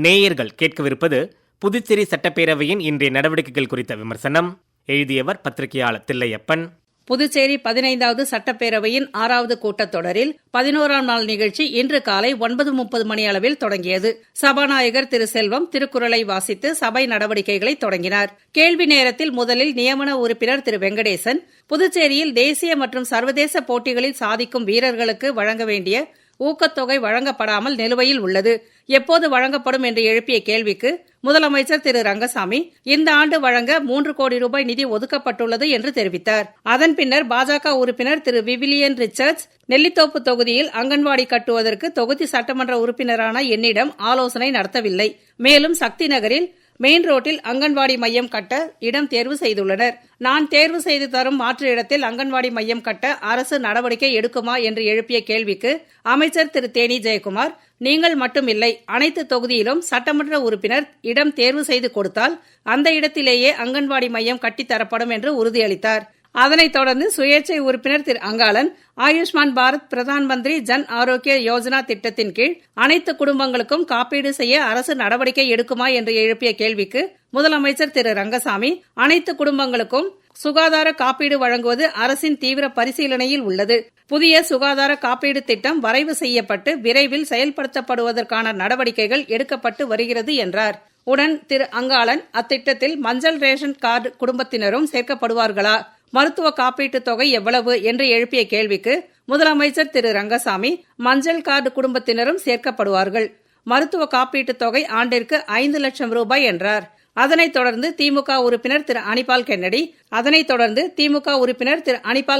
நேயர்கள் கேட்கவிருப்பது புதுச்சேரி சட்டப்பேரவையின் இன்றைய நடவடிக்கைகள் குறித்த விமர்சனம். எழுதியவர் பத்திரிகையாளர் தில்லையப்பன். புதுச்சேரி 15வது சட்டப்பேரவையின் 6வது கூட்டத்தொடரில் 11ஆம் நாள் நிகழ்ச்சி இன்று காலை 9:30 மணி அளவில் தொடங்கியது. சபாநாயகர் திரு செல்வம் திருக்குறளை வாசித்து சபை நடவடிக்கைகளை தொடங்கினார். கேள்வி நேரத்தில் முதலில் நியமன உறுப்பினர் திரு வெங்கடேசன், புதுச்சேரியில் தேசிய மற்றும் சர்வதேச போட்டிகளில் சாதிக்கும் வீரர்களுக்கு வழங்க வேண்டிய ஊக்கத்தொகை வழங்கப்படாமல் நிலுவையில் உள்ளது, எப்போது வழங்கப்படும் என்று எழுப்பிய கேள்விக்கு முதலமைச்சர் திரு ரங்கசாமி இந்த ஆண்டு வழங்க 3 கோடி ரூபாய் நிதி ஒதுக்கப்பட்டுள்ளது என்று தெரிவித்தார். அதன் பின்னர் பாஜக உறுப்பினர் திரு விவிலியன் ரிச்சர்ட்ஸ் நெல்லித்தோப்பு தொகுதியில் அங்கன்வாடி கட்டுவதற்கு தொகுதி சட்டமன்ற உறுப்பினரான என்னிடம் ஆலோசனை நடத்தவில்லை. மேலும் சக்தி நகரில் மெயின் ரோட்டில் அங்கன்வாடி மையம் கட்ட இடம் தேர்வு செய்துள்ளனர். நான் தேர்வு செய்து தரும் மாற்று இடத்தில் அங்கன்வாடி மையம் கட்ட அரசு நடவடிக்கை எடுக்குமா என்று எழுப்பிய கேள்விக்கு அமைச்சர் திரு தேனி ஜெயக்குமார், நீங்கள் மட்டுமில்லை, அனைத்து தொகுதியிலும் சட்டமன்ற உறுப்பினர் இடம் தேர்வு செய்து கொடுத்தால் அந்த இடத்திலேயே அங்கன்வாடி மையம் கட்டித்தரப்படும் என்று உறுதியளித்தார். அதனைத் தொடர்ந்து சுயேட்சை உறுப்பினர் திரு அங்காளன், ஆயுஷ்மான் பாரத் பிரதான் மந்திரி ஜன் ஆரோக்கிய யோஜனா திட்டத்தின் கீழ் அனைத்து குடும்பங்களுக்கும் காப்பீடு செய்ய அரசு நடவடிக்கை எடுக்குமா என்று எழுப்பிய கேள்விக்கு முதலமைச்சர் திரு ரங்கசாமி, அனைத்து குடும்பங்களுக்கும் சுகாதார காப்பீடு வழங்குவது அரசின் தீவிர பரிசீலனையில் உள்ளது. புதிய சுகாதார காப்பீடு திட்டம் வரைவு செய்யப்பட்டு விரைவில் செயல்படுத்தப்படுவதற்கான நடவடிக்கைகள் எடுக்கப்பட்டு வருகிறது என்றார். உடன் திரு அங்காளன், அத்திட்டத்தில் மஞ்சள் ரேஷன் கார்டு குடும்பத்தினரும் சேர்க்கப்படுவார்களா, மருத்துவ காப்பீட்டு தொகை எவ்வளவு என்று எழுப்பிய கேள்விக்கு முதலமைச்சர் திரு ரங்கசாமி, மஞ்சள் கார்டு குடும்பத்தினரும் சேர்க்கப்படுவார்கள், மருத்துவ காப்பீட்டு தொகை ஆண்டிற்கு 5 லட்சம் ரூபாய் என்றார். அதனைத் தொடர்ந்து திமுக உறுப்பினர் திரு அனிபால்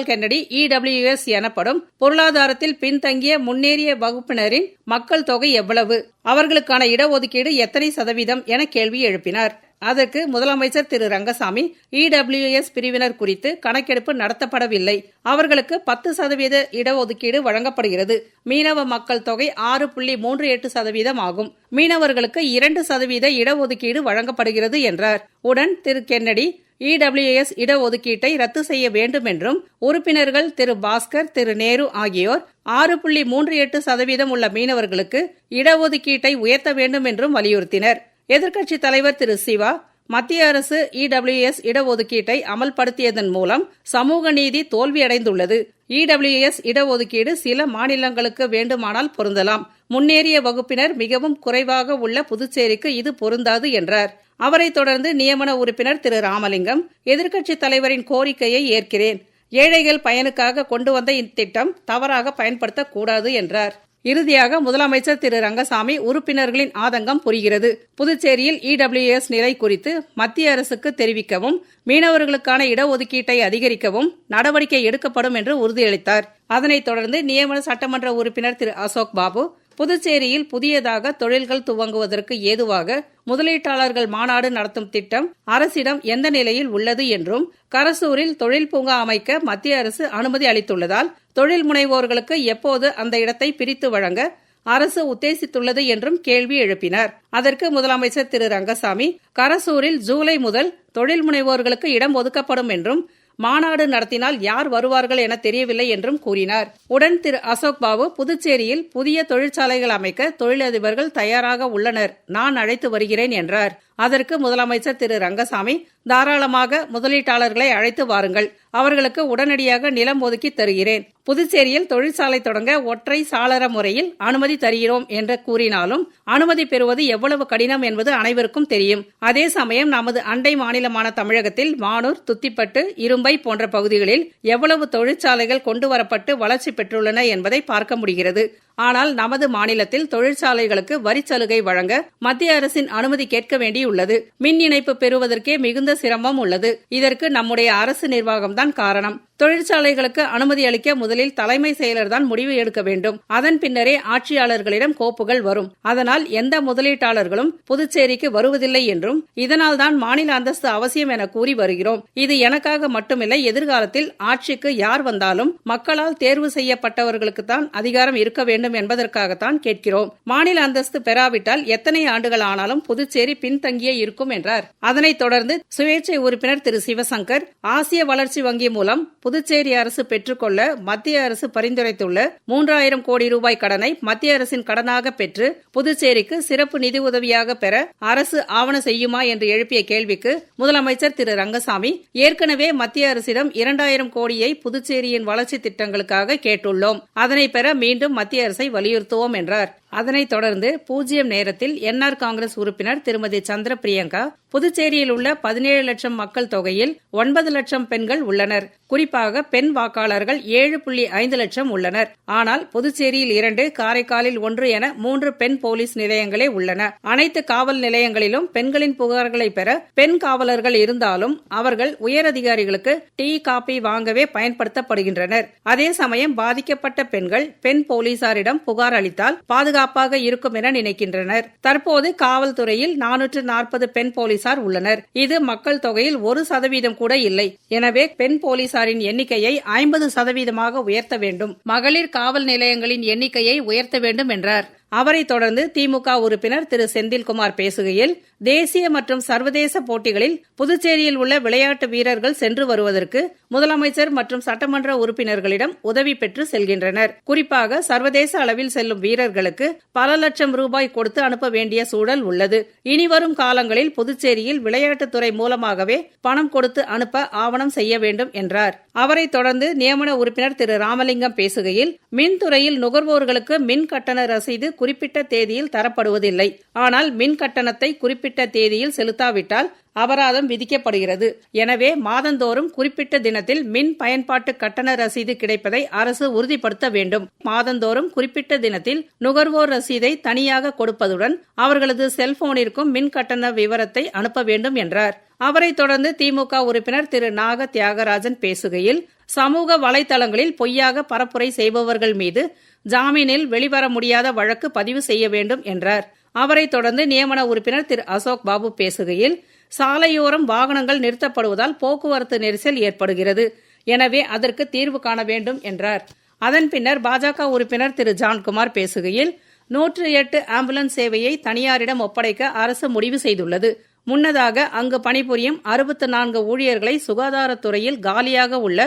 கென்னடி EWS எனப்படும் பொருளாதாரத்தில் பின்தங்கிய முன்னேறிய வகுப்பினரின் மக்கள் தொகை எவ்வளவு, அவர்களுக்கான இடஒதுக்கீடு எத்தனை சதவீதம் என கேள்வி எழுப்பினார். அதற்கு முதலமைச்சர் திரு ரங்கசாமி, EWS பிரிவினர் குறித்து கணக்கெடுப்பு நடத்தப்படவில்லை, அவர்களுக்கு 10% இடஒதுக்கீடு வழங்கப்படுகிறது. மீனவ மக்கள் தொகை 6.38% ஆகும். மீனவர்களுக்கு 2% இடஒதுக்கீடு வழங்கப்படுகிறது என்றார். உடன் திரு கென்னடி, EWS இடஒதுக்கீட்டை ரத்து செய்ய வேண்டும் என்றும், உறுப்பினர்கள் திரு பாஸ்கர், திரு நேரு ஆகியோர் 6.38% உள்ள மீனவர்களுக்கு இடஒதுக்கீட்டை உயர்த்த வேண்டும் என்றும் வலியுறுத்தினர். எதிர்க்கட்சித் தலைவர் திரு சிவா, மத்திய அரசு EWS இடஒதுக்கீட்டை அமல்படுத்தியதன் மூலம் சமூக நீதி தோல்வியடைந்துள்ளது. EWS இடஒதுக்கீடு சில மாநிலங்களுக்கு வேண்டுமானால் பொருந்தலாம், முன்னேறிய வகுப்பினர் மிகவும் குறைவாக உள்ள புதுச்சேரிக்கு இது பொருந்தாது என்றார். அவரைத் தொடர்ந்து நியமன உறுப்பினர் திரு ராமலிங்கம், எதிர்க்கட்சித் தலைவரின் கோரிக்கையை ஏற்கிறேன், ஏழைகள் பயனுக்காக கொண்டு வந்த இத்திட்டம் தவறாக பயன்படுத்தக்கூடாது என்றார். இறுதியாக முதலமைச்சர் திரு ரங்கசாமி, உறுப்பினர்களின் ஆதங்கம் புரிகிறது, புதுச்சேரியில் EWS நிலை குறித்து மத்திய அரசுக்கு தெரிவிக்கவும் மீனவர்களுக்கான இடஒதுக்கீட்டை அதிகரிக்கவும் நடவடிக்கை எடுக்கப்படும் என்று உறுதியளித்தார். அதனைத் தொடர்ந்து நியமன சட்டமன்ற உறுப்பினர் திரு அசோக் பாபு, புதுச்சேரியில் புதியதாக தொழில்கள் துவங்குவதற்கு ஏதுவாக முதலீட்டாளர்கள் மாநாடு நடத்தும் திட்டம் அரசிடம் எந்த நிலையில் உள்ளது என்றும், கரசூரில் தொழில் பூங்கா அமைக்க மத்திய அரசு அனுமதி அளித்துள்ளதால் தொழில் முனைவோர்களுக்கு எப்போது அந்த இடத்தை பிரித்து வழங்க அரசு உத்தேசித்துள்ளது என்றும் கேள்வி எழுப்பினார். அதற்கு முதலமைச்சர் திரு ரங்கசாமி, கரசூரில் ஜூலை முதல் தொழில் முனைவோர்களுக்கு இடம் ஒதுக்கப்படும் என்றும், மாநாடு நடத்தினால் யார் வருவார்கள் என தெரியவில்லை என்றும் கூறினார். உடன் திரு அசோக் பாபு, புதுச்சேரியில் புதிய தொழிற்சாலைகள் அமைக்க தொழிலதிபர்கள் தயாராக உள்ளனர், நான் அழைத்து வருகிறேன் என்றார். அதற்கு முதலமைச்சர் திரு ரங்கசாமி, தாராளமாக முதலீட்டாளர்களை அழைத்து வாருங்கள், அவர்களுக்கு உடனடியாக நிலம் ஒதுக்கி தருகிறேன். புதுச்சேரியில் தொழிற்சாலை தொடங்க ஒற்றை சாளர முறையில் அனுமதி தருகிறோம் என்று கூறினாலும் அனுமதி பெறுவது எவ்வளவு கடினம் என்பது அனைவருக்கும் தெரியும். அதே சமயம் நமது அண்டை மாநிலமான தமிழகத்தில் வானூர், துத்திப்பட்டு, இரும்பை போன்ற பகுதிகளில் எவ்வளவு தொழிற்சாலைகள் கொண்டுவரப்பட்டு வளர்ச்சி பெற்றுள்ளன என்பதை பார்க்க முடிகிறது. ஆனால் நமது மாநிலத்தில் தொழிற்சாலைகளுக்கு வரிச்சலுகை வழங்க மத்திய அரசின் அனுமதி கேட்க வேண்டியுள்ளது. மின் இணைப்பு பெறுவதற்கே மிகுந்த சிரமம் உள்ளது. இதற்கு நம்முடைய அரசு நிர்வாகம்தான் காரணம். தொழிற்சாலைகளுக்கு அனுமதி அளிக்க முதலில் தலைமை செயலர்தான் முடிவு எடுக்க வேண்டும். அதன் பின்னரே ஆட்சியாளர்களிடம் கோப்புகள் வரும். அதனால் எந்த முதலீட்டாளர்களும் புதுச்சேரிக்கு வருவதில்லை என்றும், இதனால்தான் மாநில அந்தஸ்து அவசியம் என கூறி வருகிறோம். இது எனக்காக மட்டுமில்லை, எதிர்காலத்தில் ஆட்சிக்கு யார் வந்தாலும் மக்களால் தேர்வு செய்யப்பட்டவர்களுக்குத்தான் அதிகாரம் இருக்க வேண்டும் என்பதற்காகத்தான் கேட்கிறோம். மாநில அந்தஸ்து பெறாவிட்டால் எத்தனை ஆண்டுகள் ஆனாலும் புதுச்சேரி பின்தங்கியே இருக்கும் என்றார். அதனைத் தொடர்ந்து சுயேட்சை உறுப்பினர் திரு சிவசங்கர், ஆசிய வளர்ச்சி வங்கி மூலம் புதுச்சேரி அரசு பெற்றுக்கொள்ள மத்திய அரசு பரிந்துரைத்துள்ள 3000 கோடி ரூபாய் கடனை மத்திய அரசின் கடனாக பெற்று புதுச்சேரிக்கு சிறப்பு நிதி உதவியாக பெற அரசு ஆவண செய்யுமா என்று எழுப்பிய கேள்விக்கு முதலமைச்சர் திரு ரங்கசாமி, ஏற்கனவே மத்திய அரசிடம் 2000 கோடியை புதுச்சேரியின் வளர்ச்சி திட்டங்களுக்காக கேட்டுள்ளோம். அதனை பெற மீண்டும் மத்திய அரசை வலியுறுத்துவோம் என்றார். அதனைத் தொடர்ந்து 0 நேரத்தில் என்ஆர் காங்கிரஸ் உறுப்பினர் திருமதி சந்திர பிரியங்கா, புதுச்சேரியில் உள்ள 17 லட்சம் மக்கள் தொகையில் 9 லட்சம் பெண்கள் உள்ளனர். குறிப்பாக பெண் வாக்காளர்கள் 7.5 லட்சம் உள்ளனர். ஆனால் புதுச்சேரியில் 2, காரைக்காலில் 1 என 3 பெண் போலீஸ் நிலையங்களே உள்ளன. அனைத்து காவல் நிலையங்களிலும் பெண்களின் புகார்களை பெற பெண் காவலர்கள் இருந்தாலும் அவர்கள் உயரதிகாரிகளுக்கு டீ, காபி வாங்கவே பயன்படுத்தப்படுகின்றனர். அதே சமயம் பாதிக்கப்பட்ட பெண்கள் பெண் போலீசாரிடம் புகார் அளித்தால் பாதுகாப்பாக இருக்கும் என நினைக்கின்றனர். தற்போது காவல்துறையில் 440 பெண் போலீசார் உள்ளனர். இது மக்கள் தொகையில் 1% கூட இல்லை. எனவே பெண் போலீசாரின் எண்ணிக்கையை 50% உயர்த்த வேண்டும். மகளிர் காவல் நிலையங்களின் எண்ணிக்கையை உயர்த்த வேண்டும் என்றார். அவரைத் தொடர்ந்து திமுக உறுப்பினர் திரு செந்தில்குமார் பேசுகையில், தேசிய மற்றும் சர்வதேச போட்டிகளில் புதுச்சேரியில் உள்ள விளையாட்டு வீரர்கள் சென்று வருவதற்கு முதலமைச்சர் மற்றும் சட்டமன்ற உறுப்பினர்களிடம் உதவி பெற்று செல்கின்றனர். குறிப்பாக சர்வதேச அளவில் செல்லும் வீரர்களுக்கு பல லட்சம் ரூபாய் கொடுத்து அனுப்ப வேண்டிய சூழல் உள்ளது. இனிவரும் காலங்களில் புதுச்சேரியில் விளையாட்டுத்துறை மூலமாகவே பணம் கொடுத்து அனுப்ப ஆவணம் செய்ய வேண்டும் என்றார். அவரைத் தொடர்ந்து நியமன உறுப்பினர் திரு ராமலிங்கம் பேசுகையில், மின்துறையில் நுகர்வோர்களுக்கு மின் கட்டண ரசீது குறிப்பிட்ட தேதியில் தரப்படுவதில்லை. ஆனால் மின் கட்டணத்தை குறிப்பிட்ட தேதியில் செலுத்தாவிட்டால் அபராதம் விதிக்கப்படுகிறது. எனவே மாதந்தோறும் குறிப்பிட்ட தினத்தில் மின் பயன்பாட்டு கட்டண ரசீது கிடைப்பதை அரசு உறுதிப்படுத்த வேண்டும். மாதந்தோறும் குறிப்பிட்ட தினத்தில் நுகர்வோர் ரசீதை தனியாக கொடுப்பதுடன் அவர்களது செல்போனிற்கும் மின் கட்டண விவரத்தை அனுப்ப வேண்டும் என்றார். அவரைத் தொடர்ந்து திமுக உறுப்பினர் திரு நாக தியாகராஜன் பேசுகையில், சமூக வலைதளங்களில் பொய்யாக பரப்புரை செய்பவர்கள் மீது ஜாமீனில் வெளிவர முடியாத வழக்கு பதிவு செய்ய வேண்டும் என்றார். அவரைத் தொடர்ந்து நியமன உறுப்பினர் திரு அசோக் பாபு பேசுகையில், சாலையோரம் வாகனங்கள் நிறுத்தப்படுவதால் போக்குவரத்து நெரிசல் ஏற்படுகிறது. எனவே அதற்கு தீர்வு காண வேண்டும் என்றார். அதன் பின்னர் பாஜக உறுப்பினர் திரு ஜான்குமார் பேசுகையில், 108 ஆம்புலன்ஸ் சேவையை தனியாரிடம் ஒப்படைக்க அரசு முடிவு செய்துள்ளது. முன்னதாக அங்கு பணிபுரியும் 64 ஊழியர்களை சுகாதாரத்துறையில் காலியாக உள்ள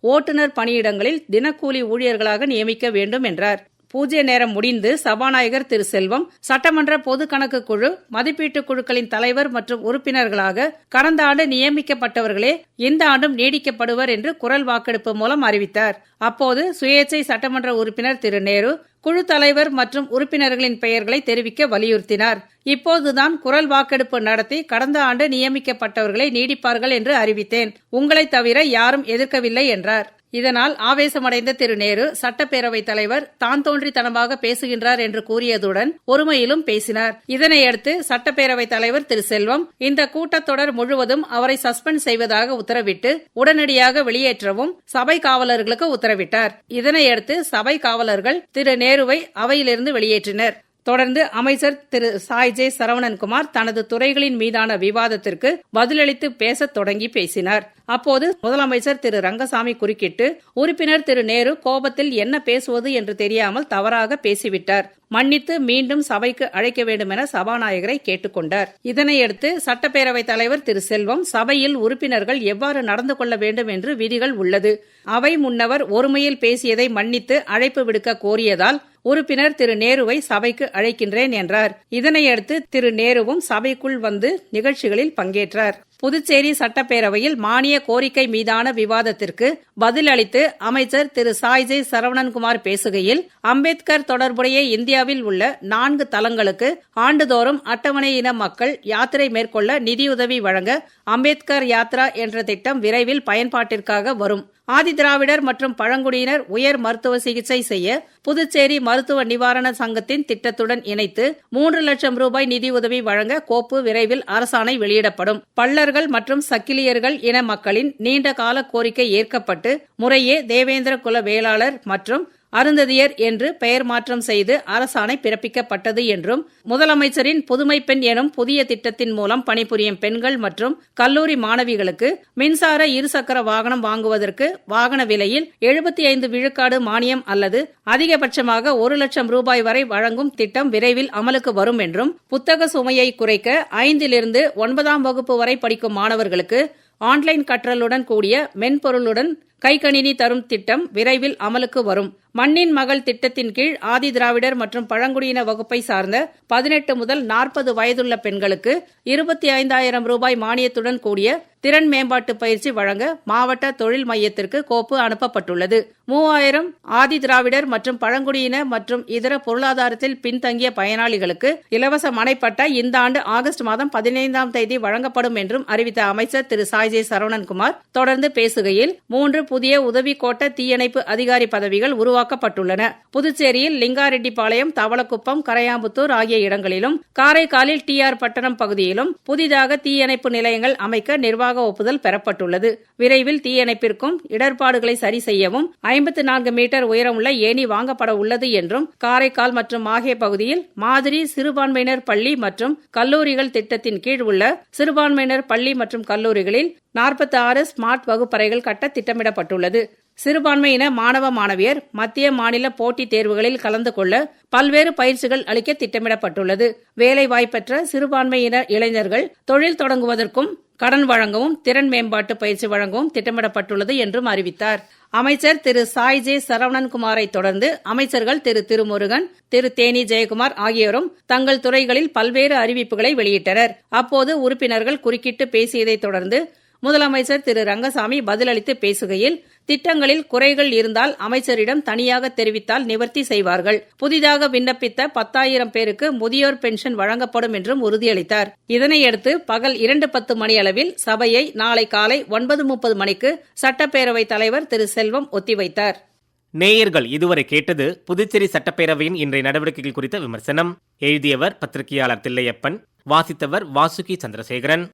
ஓட்டுநர் பணியிடங்களில் தினக்கூலி ஊழியர்களாக நியமிக்க வேண்டும் என்றார். பூஜ்ய நேரம் முடிந்து சபாநாயகர் திரு செல்வம், சட்டமன்ற பொது கணக்கு குழு, மதிப்பீட்டு குழுக்களின் தலைவர் மற்றும் உறுப்பினர்களாக கடந்த ஆண்டு நியமிக்கப்பட்டவர்களே இந்த ஆண்டும் நீடிக்கப்படுவர் என்று குரல் வாக்கெடுப்பு மூலம் அறிவித்தார். அப்போது சுயேச்சை சட்டமன்ற உறுப்பினர் திரு நேரு குழு தலைவர் மற்றும் உறுப்பினர்களின் பெயர்களை தெரிவிக்க வலியுறுத்தினார். இப்போதுதான் குரல் வாக்கெடுப்பு நடத்தி கடந்த ஆண்டு நியமிக்கப்பட்டவர்களை நீடிப்பார்கள் என்று அறிவித்தேன். உங்களை தவிர யாரும் எதிர்க்கவில்லை என்றார். இதனால் ஆவேசமடைந்த திரு நேரு, சட்டப்பேரவைத் தலைவர் தான் தோன்றித்தனமாக பேசுகின்றார் என்று கூறியதுடன் ஒருமையிலும் பேசினார். இதனையடுத்து சட்டப்பேரவைத் தலைவர் திரு செல்வம் இந்த கூட்டத்தொடர் முழுவதும் அவரை சஸ்பெண்ட் செய்வதாக உத்தரவிட்டு உடனடியாக வெளியேற்றவும் சபை காவலர்களுக்கு உத்தரவிட்டார். இதனையடுத்து சபை காவலர்கள் திரு நேருவை அவையிலிருந்து வெளியேற்றினர். தொடர்ந்து அமைச்சர் திரு சாய் ஜே சரவணன்குமார் தனது துறைகளின் மீதான விவாதத்திற்கு பதிலளித்து பேசத் தொடங்கி பேசினார். அப்போது முதலமைச்சர் திரு ரங்கசாமி குறுக்கிட்டு, உறுப்பினர் திரு நேரு கோபத்தில் என்ன பேசுவது என்று தெரியாமல் தவறாக பேசிவிட்டார், மன்னித்து மீண்டும் சபைக்கு அழைக்க வேண்டும் என சபாநாயகரை கேட்டுக்கொண்டார். இதனையடுத்து சட்டப்பேரவைத் தலைவர் திரு செல்வம், சபையில் உறுப்பினர்கள் எவ்வாறு நடந்து கொள்ள வேண்டும் என்று விதிகள் உள்ளது. அவை முன்னவர் ஒருமையில் பேசியதை மன்னித்து அழைப்பு விடுக்க கோரியதால் உறுப்பினர் திரு நேருவை சபைக்கு அழைக்கின்றேன் என்றார். இதனையடுத்து திரு நேருவும் சபைக்குள் வந்து நிகழ்ச்சிகளில் பங்கேற்றார். புதுச்சேரி சட்டப்பேரவையில் மானிய கோரிக்கை மீதான விவாதத்திற்கு பதிலளித்து அமைச்சர் திரு சாய் ஜே சரவணன்குமார் பேசுகையில், அம்பேத்கர் தொடர்புடைய இந்தியாவில் உள்ள 4 தலங்களுக்கு ஆண்டுதோறும் அட்டவணை இன மக்கள் யாத்திரை மேற்கொள்ள நிதியுதவி வழங்க அம்பேத்கர் யாத்ரா என்ற திட்டம் விரைவில் பயன்பாட்டிற்காக வரும். ஆதிதிராவிடர் மற்றும் பழங்குடியினர் உயர் மருத்துவ சிகிச்சை செய்ய புதுச்சேரி மருத்துவ நிவாரண சங்கத்தின் திட்டத்துடன் இணைத்து 3 லட்சம் ரூபாய் நிதியுதவி வழங்க கோப்பு விரைவில் அரசாணை வெளியிடப்படும். பள்ளர்கள் மற்றும் சக்கிலியர்கள் இன மக்களின் நீண்ட கால கோரிக்கை ஏற்கப்பட்டு முறையே தேவேந்திர குல வேளாளர் மற்றும் அருந்ததியர் என்று பெயர் மாற்றம் செய்து அரசாணை பிறப்பிக்கப்பட்டது என்றும், முதலமைச்சரின் புதுமை பெண் எனும் புதிய திட்டத்தின் மூலம் பணிபுரியும் பெண்கள் மற்றும் கல்லூரி மாணவிகளுக்கு மின்சார இருசக்கர வாகனம் வாங்குவதற்கு வாகன விலையில் 75 விழுக்காடு மானியம் அல்லது அதிகபட்சமாக 1 லட்சம் ரூபாய் வரை வழங்கும் திட்டம் விரைவில் அமலுக்கு வரும் என்றும், புத்தக சுமையை குறைக்க 5லிருந்து 9ஆம் வகுப்பு வரை படிக்கும் மாணவர்களுக்கு ஆன்லைன் கற்றலுடன் கூடிய மென்பொருளுடன் கைக்கணினி தரும் திட்டம் விரைவில் அமலுக்கு வரும். மண்ணின் மகள் திட்டத்தின் கீழ் ஆதி திராவிடர் மற்றும் பழங்குடியின வகுப்பை சார்ந்த 18 முதல் 40 வயதுள்ள பெண்களுக்கு 25,000 ரூபாய் மானியத்துடன் கூடிய திறன் மேம்பாட்டு பயிற்சி வழங்க மாவட்ட தொழில் மையத்திற்கு கோப்பு அனுப்பப்பட்டுள்ளது. 3000 ஆதி திராவிடர் மற்றும் பழங்குடியின மற்றும் இதர பொருளாதாரத்தில் பின்தங்கிய பயனாளிகளுக்கு இலவச மனைப்பட்டா இந்த ஆண்டு ஆகஸ்ட் மாதம் 15ஆம் தேதி வழங்கப்படும் என்றும் அறிவித்த அமைச்சர் திரு சாய்ஜே சரவணன்குமார் தொடர்ந்து பேசுகையில் 3 புதிய உதவி கோட்ட தீயணைப்பு அதிகாரி பதவிகள் உருவாக்கப்பட்டுள்ளன. புதுச்சேரியில் லிங்காரெட்டிப்பாளையம், தவளக்குப்பம், கரையாம்புத்தூர் ஆகிய இடங்களிலும், காரைக்காலில் TR பட்டணம் பகுதியிலும் புதிதாக தீயணைப்பு நிலையங்கள் அமைக்க நிர்வாக ஒப்புதல் பெறப்பட்டுள்ளது. விரைவில் தீயணைப்பிற்கும் இடர்பாடுகளை சரி செய்யவும் 54 மீட்டர் உயரமுள்ள ஏணி வாங்கப்பட உள்ளது என்றும், காரைக்கால் மற்றும் மாஹே பகுதியில் மாதிரி சிறுபான்மையினர் பள்ளி மற்றும் கல்லூரிகள் திட்டத்தின் கீழ் உள்ள சிறுபான்மையினர் பள்ளி மற்றும் கல்லூரிகளில் 46 ஸ்மார்ட் வகுப்பறைகள் கட்ட திட்டமிடப்பட்டுள்ளது. சிறுபான்மையின மாணவ மாணவியர் மத்திய மாநில போட்டித் தேர்வுகளில் கலந்து கொள்ள பல்வேறு பயிற்சிகள் அளிக்க திட்டமிடப்பட்டுள்ளது. வேலைவாய்ப்பற்ற சிறுபான்மையின இளைஞர்கள் தொழில் தொடங்குவதற்கும் கடன் வழங்கவும் திறன் மேம்பாட்டு பயிற்சி வழங்கவும் திட்டமிடப்பட்டுள்ளது என்றும் அறிவித்தார். அமைச்சர் திரு சாய்ஜே சரவணன்குமாரை தொடர்ந்து அமைச்சர்கள் திரு திருமுருகன், திரு தேனி ஜெயக்குமார் ஆகியோரும் தங்கள் துறைகளில் பல்வேறு அறிவிப்புகளை வெளியிட்டனர். அப்போது உறுப்பினர்கள் குறுக்கிட்டு பேசியதைத் தொடர்ந்து முதலமைச்சர் திரு ரங்கசாமி பதிலளித்து பேசுகையில், திட்டங்களில் குறைகள் இருந்தால் அமைச்சரிடம் தனியாக தெரிவித்தால் நிவர்த்தி செய்வார்கள். புதிதாக விண்ணப்பித்த 10,000 பேருக்கு முதியோர் பென்ஷன் வழங்கப்படும் என்றும் உறுதியளித்தார். இதனையடுத்து பகல் 2:10 மணியளவில் சபையை நாளை காலை 9:30 மணிக்கு சட்டப்பேரவைத் தலைவர் திரு செல்வம் ஒத்திவைத்தார். நேயர்கள் இதுவரை கேட்டது புதுச்சேரி சட்டப்பேரவையின் இன்றைய நடவடிக்கைகள் குறித்த விமர்சனம். எழுதியவர் பத்திரிகையாளர் தில்லையப்பன், வாசித்தவர் வாசுகி சந்திரசேகரன்.